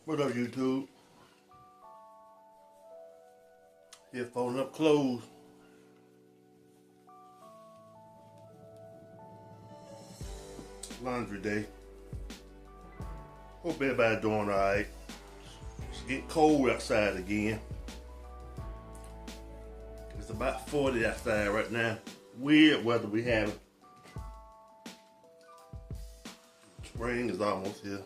What up, YouTube? Here folding up clothes. Laundry day. Hope everybody doing alright. It's getting cold outside again. It's about 40 outside right now. Weird weather we having. Spring is almost here.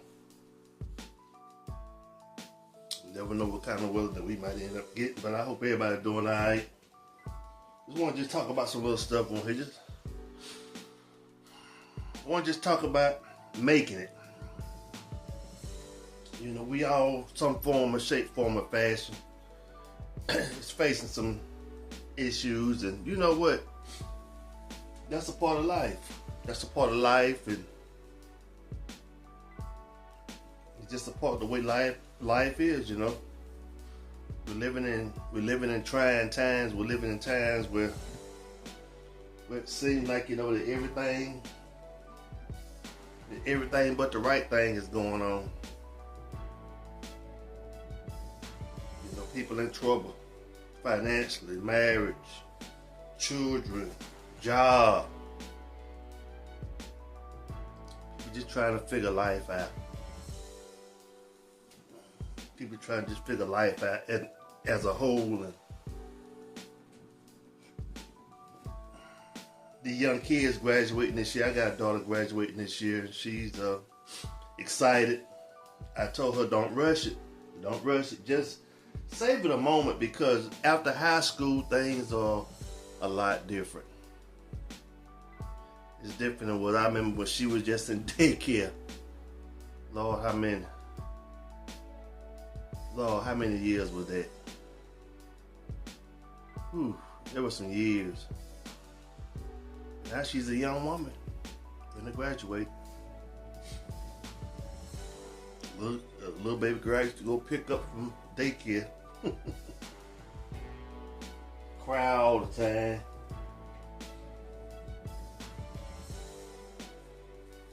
Never know what kind of weather that we might end up getting, but I hope everybody's doing alright. Just want to talk about some other stuff on here. I want to talk about making it. You know, we all, some form of shape, form of fashion, is facing some issues, and you know what? That's a part of life. That's a part of life, and it's just a part of the way life is. You know, we're living in trying times. We're living in times where it seems like, you know, that everything but the right thing is going on. You know, people in trouble financially, marriage, children, job. People just trying to figure life out. People trying to just figure life out as a whole. And the young kids graduating this year. I got a daughter graduating this year, and she's excited. I told her, don't rush it. Don't rush it. Just save it a moment, because after high school, things are a lot different. It's different than what I remember when she was just in daycare. Lord, how many years was that? Whew, there were some years. Now she's a young woman, gonna graduate. Little baby girl I used to go pick up from daycare. Cry all the time.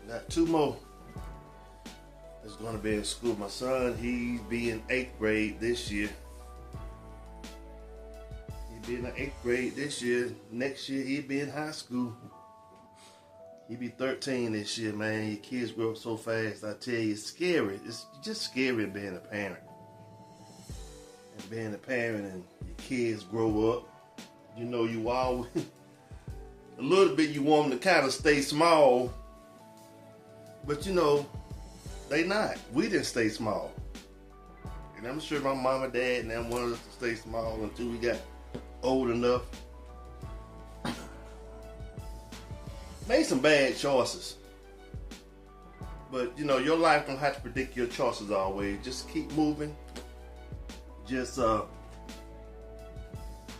Got two more that's gonna be in school. My son, he's be in 8th grade this year. He'll be in the 8th grade this year. Next year, he'll be in high school. He'll be 13 this year, man. Your kids grow up so fast. I tell you, it's scary. It's just scary being a parent. And being a parent and your kids grow up. You know, you always, a little bit you want them to kind of stay small. But you know, they not. We didn't stay small. And I'm sure my mom and dad and them wanted us to stay small until we got old enough. Made some bad choices. But you know, your life don't have to predict your choices always. Just keep moving. Just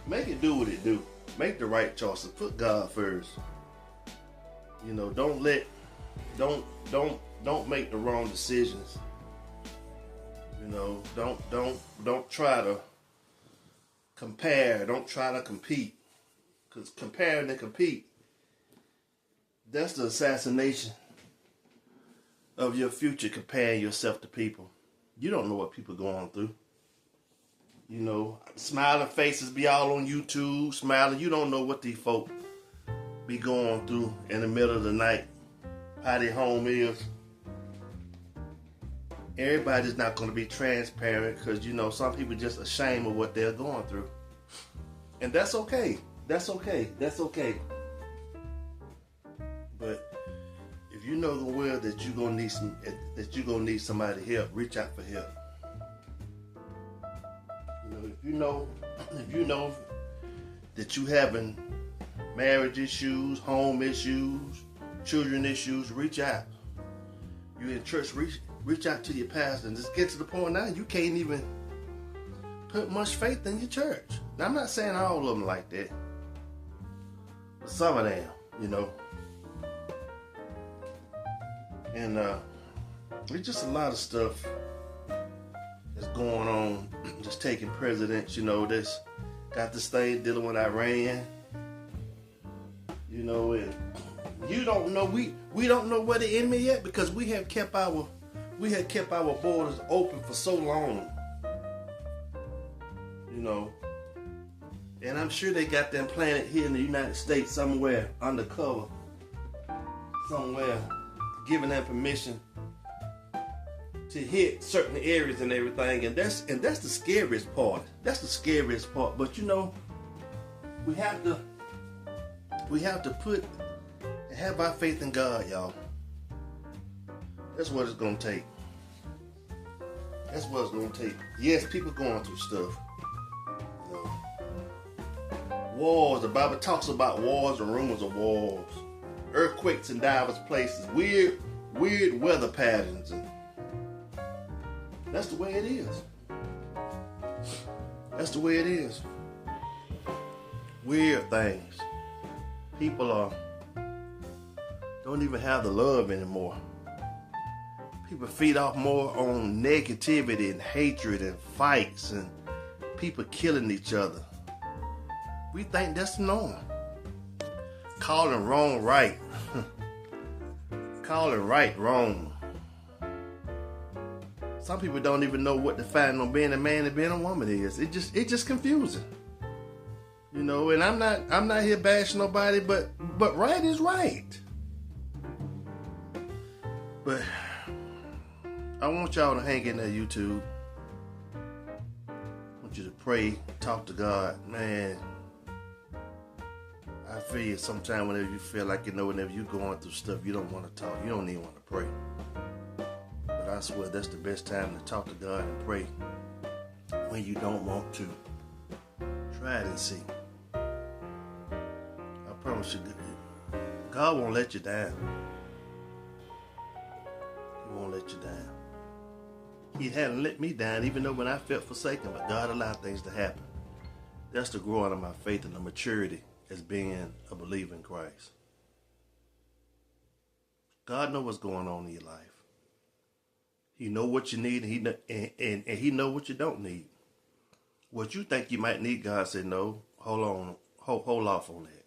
make it do what it do. Make the right choices. Put God first. You know, don't make the wrong decisions. You know, don't try to compare. Don't try to compete. Because comparing and compete, that's the assassination of your future, comparing yourself to people. You don't know what people are going through. You know, smiling faces be all on YouTube, smiling. You don't know what these folk be going through in the middle of the night, how their home is. Everybody's not going to be transparent, because, you know, some people just ashamed of what they're going through. And that's okay. That's okay. That's okay. But if you know the world that you're gonna need somebody help, reach out for help. You know, if you know that you having marriage issues, home issues, children issues, reach out. You in church, reach out to your pastor, and just get to the point now you can't even put much faith in your church. Now, I'm not saying all of them like that, but some of them, you know. And it's just a lot of stuff that's going on. Just taking presidents, you know, that's got this thing dealing with Iran. You know, and you don't know, we don't know where the enemy yet, because we have kept our We had kept our borders open for so long, you know. And I'm sure they got them planted here in the United States somewhere undercover, somewhere, giving them permission to hit certain areas and everything. And that's the scariest part. That's the scariest part. But you know, we have to put and have our faith in God, y'all. That's what it's gonna take. That's what it's gonna take. Yes, people going through stuff. You know. Wars. The Bible talks about wars and rumors of wars, earthquakes in diverse places, weird weather patterns, and that's the way it is. That's the way it is. Weird things. People don't even have the love anymore. People feed off more on negativity and hatred and fights and people killing each other. We think that's the norm. Calling wrong right. Calling right wrong. Some people don't even know what defining on being a man and being a woman is. It just confusing. You know, and I'm not here bashing nobody, but right is right. But I want y'all to hang in there, YouTube. I want you to pray, talk to God, man. I feel you sometimes whenever you feel like, you know, whenever you're going through stuff, you don't want to talk. You don't even want to pray. But I swear that's the best time to talk to God and pray. When you don't want to. Try it and see. I promise you, God won't let you down. He won't let you down. He hadn't let me down, even though when I felt forsaken, but God allowed things to happen. That's the growing of my faith and the maturity as being a believer in Christ. God knows what's going on in your life. He knows what you need, and He knows what you don't need. What you think you might need, God said, no, hold off on that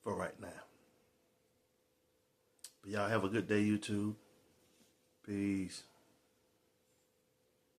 for right now. But y'all have a good day, YouTube. Peace.